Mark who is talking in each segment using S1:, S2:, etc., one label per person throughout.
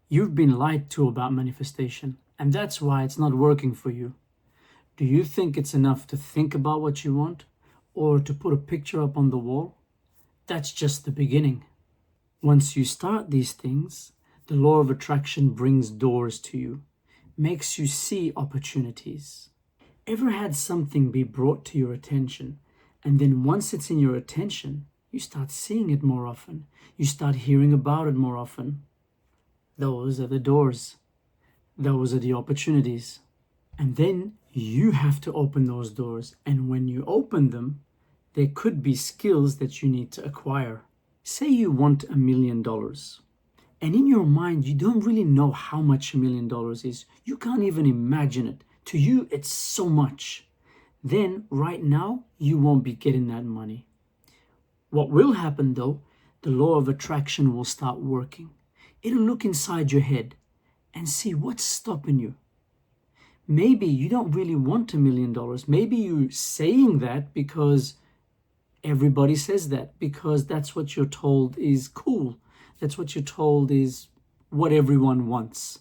S1: You've been lied to about manifestation, and that's why it's not working for you. Do you think it's enough to think about what you want or to put a picture up on the wall? That's just the beginning. Once you start these things, the law of attraction brings doors to you, makes you see opportunities. Ever had something be brought to your attention, and then once it's in your attention, you start seeing it more often, you start hearing about it more often? Those are the doors. Those are the opportunities. And then you have to open those doors. And when you open them, there could be skills that you need to acquire. Say you want $1,000,000. And in your mind, you don't really know how much $1,000,000 is. You can't even imagine it. To you, it's so much. Then, right now, you won't be getting that money. What will happen though, the law of attraction will start working. It'll look inside your head and see what's stopping you. Maybe you don't really want $1,000,000. Maybe you're saying that because everybody says that, because that's what you're told is cool. That's what you're told is what everyone wants.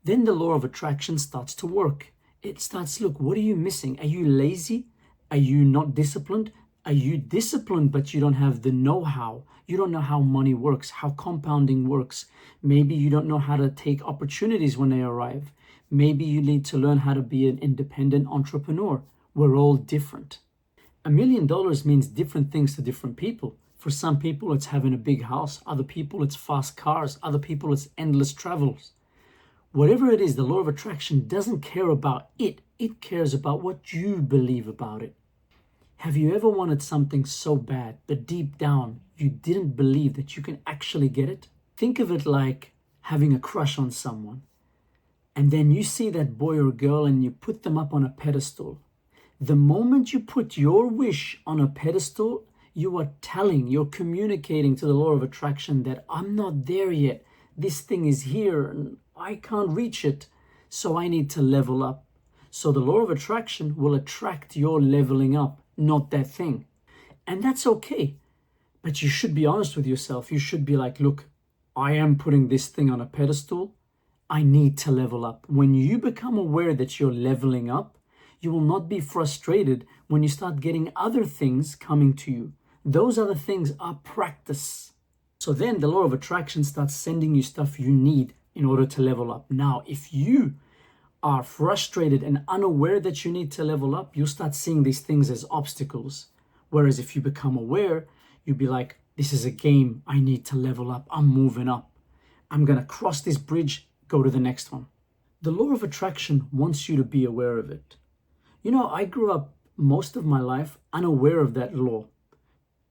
S1: Then the law of attraction starts to work. It starts, look, what are you missing? Are you lazy? Are you not disciplined? Are you disciplined but you don't have the know-how? You don't know how money works, how compounding works. Maybe you don't know how to take opportunities when they arrive. Maybe you need to learn how to be an independent entrepreneur. We're all different. $1,000,000 means different things to different people. For some people, it's having a big house. Other people, it's fast cars. Other people, it's endless travels. Whatever it is, the law of attraction doesn't care about it. It cares about what you believe about it. Have you ever wanted something so bad, but deep down, you didn't believe that you can actually get it? Think of it like having a crush on someone. And then you see that boy or girl and you put them up on a pedestal. The moment you put your wish on a pedestal, you're communicating to the law of attraction that I'm not there yet. This thing is here and I can't reach it. So I need to level up. So the law of attraction will attract your leveling up, not that thing. And that's okay. But you should be honest with yourself. You should be like, look, I am putting this thing on a pedestal. I need to level up. When you become aware that you're leveling up, you will not be frustrated when you start getting other things coming to you. Those other things are practice. So then the law of attraction starts sending you stuff you need in order to level up. Now, if you are frustrated and unaware that you need to level up, you'll start seeing these things as obstacles. Whereas if you become aware, you'll be like, this is a game. I need to level up. I'm moving up. I'm going to cross this bridge, go to the next one. The law of attraction wants you to be aware of it. You know, I grew up most of my life unaware of that law.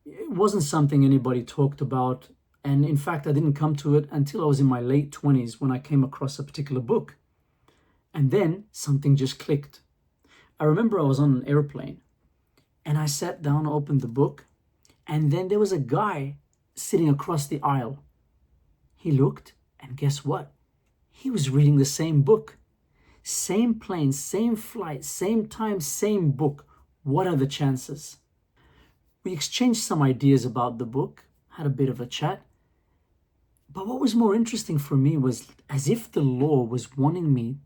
S1: It wasn't something anybody talked about. And in fact, I didn't come to it until I was in my late 20s when I came across a particular book. And then something just clicked. I remember I was on an airplane and I sat down, opened the book, and then there was a guy sitting across the aisle. He looked, and guess what? He was reading the same book. Same plane, same flight, same time, same book. What are the chances? We exchanged some ideas about the book, had a bit of a chat. But what was more interesting for me was as if the law was wanting me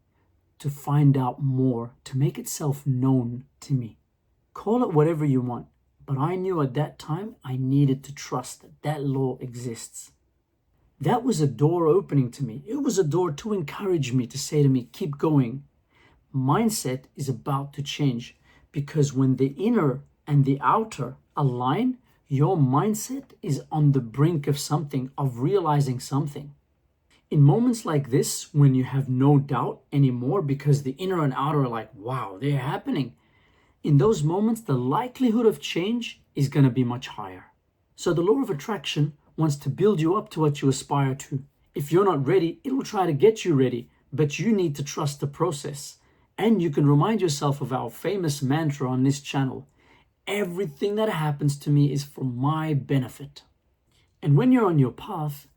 S1: to find out more, to make itself known to me. Call it whatever you want, but I knew at that time I needed to trust that that law exists. That was a door opening to me. It was a door to encourage me, to say to me, keep going. Mindset is about to change because when the inner and the outer align, your mindset is on the brink of something, of realizing something. In moments like this, when you have no doubt anymore because the inner and outer are like, wow, they're happening. In those moments, the likelihood of change is going to be much higher. So the law of attraction wants to build you up to what you aspire to. If you're not ready, it will try to get you ready, but you need to trust the process. And you can remind yourself of our famous mantra on this channel. Everything that happens to me is for my benefit. And when you're on your path,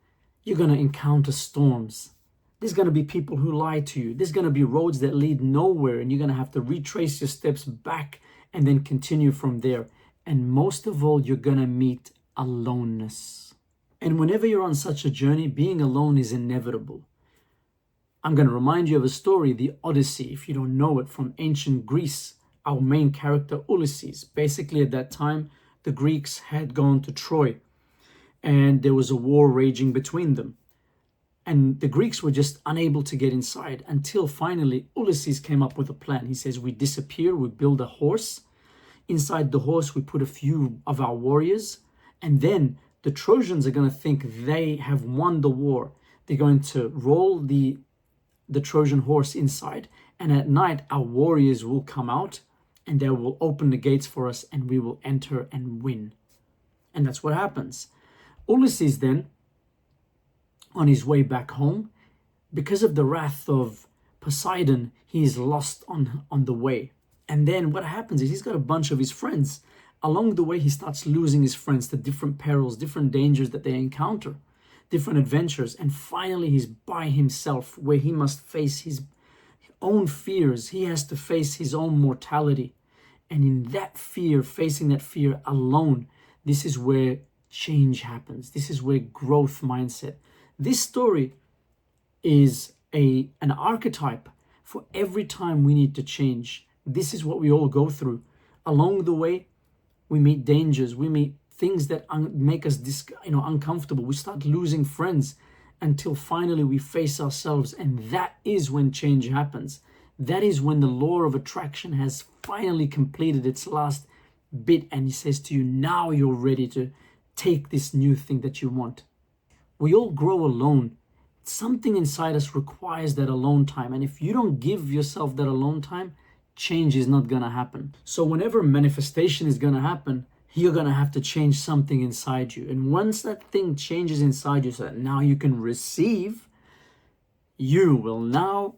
S1: you're going to encounter storms. There's going to be people who lie to you. There's going to be roads that lead nowhere, and you're going to have to retrace your steps back and then continue from there. And most of all, you're going to meet aloneness. And whenever you're on such a journey, being alone is inevitable. I'm going to remind you of a story, the Odyssey, if you don't know it, from ancient Greece. Our main character, Ulysses. Basically, at that time, the Greeks had gone to Troy, and there was a war raging between them. And the Greeks were just unable to get inside until finally Ulysses came up with a plan. He says, we disappear, we build a horse. Inside the horse, we put a few of our warriors, and then the Trojans are going to think they have won the war. They're going to roll the Trojan horse inside, and at night our warriors will come out and they will open the gates for us and we will enter and win. And that's what happens. Ulysses then, on his way back home, because of the wrath of Poseidon, he is lost on the way. And then what happens is he's got a bunch of his friends. Along the way, he starts losing his friends to different perils, different dangers that they encounter, different adventures. And finally, he's by himself, where he must face his own fears. He has to face his own mortality. And in that fear, facing that fear alone, this is where change happens. This is where growth mindset. This story is an archetype for every time we need to change. This is what we all go through. Along the way, we meet dangers. We meet things that make us uncomfortable. We start losing friends until finally we face ourselves. And that is when change happens. That is when the law of attraction has finally completed its last bit. And he says to you, now you're ready to take this new thing that you want. We all grow alone. Something inside us requires that alone time. And if you don't give yourself that alone time, change is not going to happen. So whenever manifestation is going to happen, you're going to have to change something inside you. And once that thing changes inside you so that now you can receive, you will now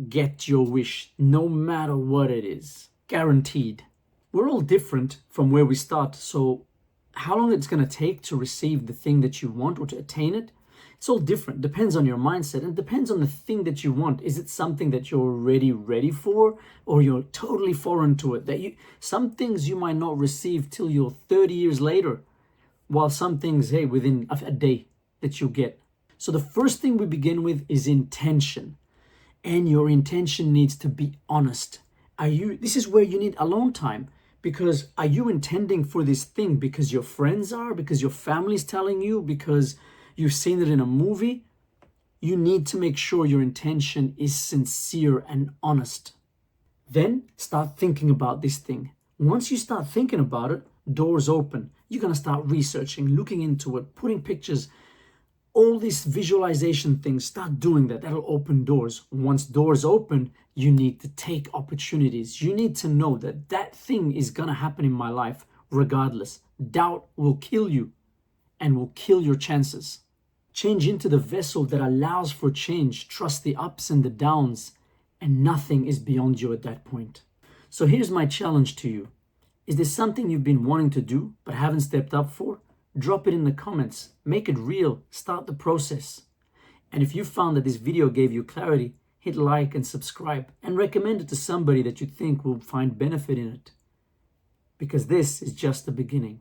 S1: get your wish, no matter what it is. Guaranteed. We're all different from where we start. So how long it's going to take to receive the thing that you want or to attain it, it's all different. Depends on your mindset and depends on the thing that you want. Is it something that you're already ready for, or you're totally foreign to it? Some things you might not receive till you're 30 years later, while some things, hey, within a day that you get. So the first thing we begin with is intention. And your intention needs to be honest. This is where you need alone time. Because are you intending for this thing because your friends are, because your family's telling you, because you've seen it in a movie? You need to make sure your intention is sincere and honest. Then start thinking about this thing. Once you start thinking about it, doors open. You're going to start researching, looking into it, putting pictures, all these visualization things. Start doing that. That'll open doors. Once doors open, you need to take opportunities. You need to know that that thing is going to happen in my life regardless. Doubt will kill you and will kill your chances. Change into the vessel that allows for change. Trust the ups and the downs, and nothing is beyond you at that point. So here's my challenge to you. Is there something you've been wanting to do but haven't stepped up for? Drop it in the comments. Make it real. Start the process. And if you found that this video gave you clarity, hit like and subscribe and recommend it to somebody that you think will find benefit in it. Because this is just the beginning.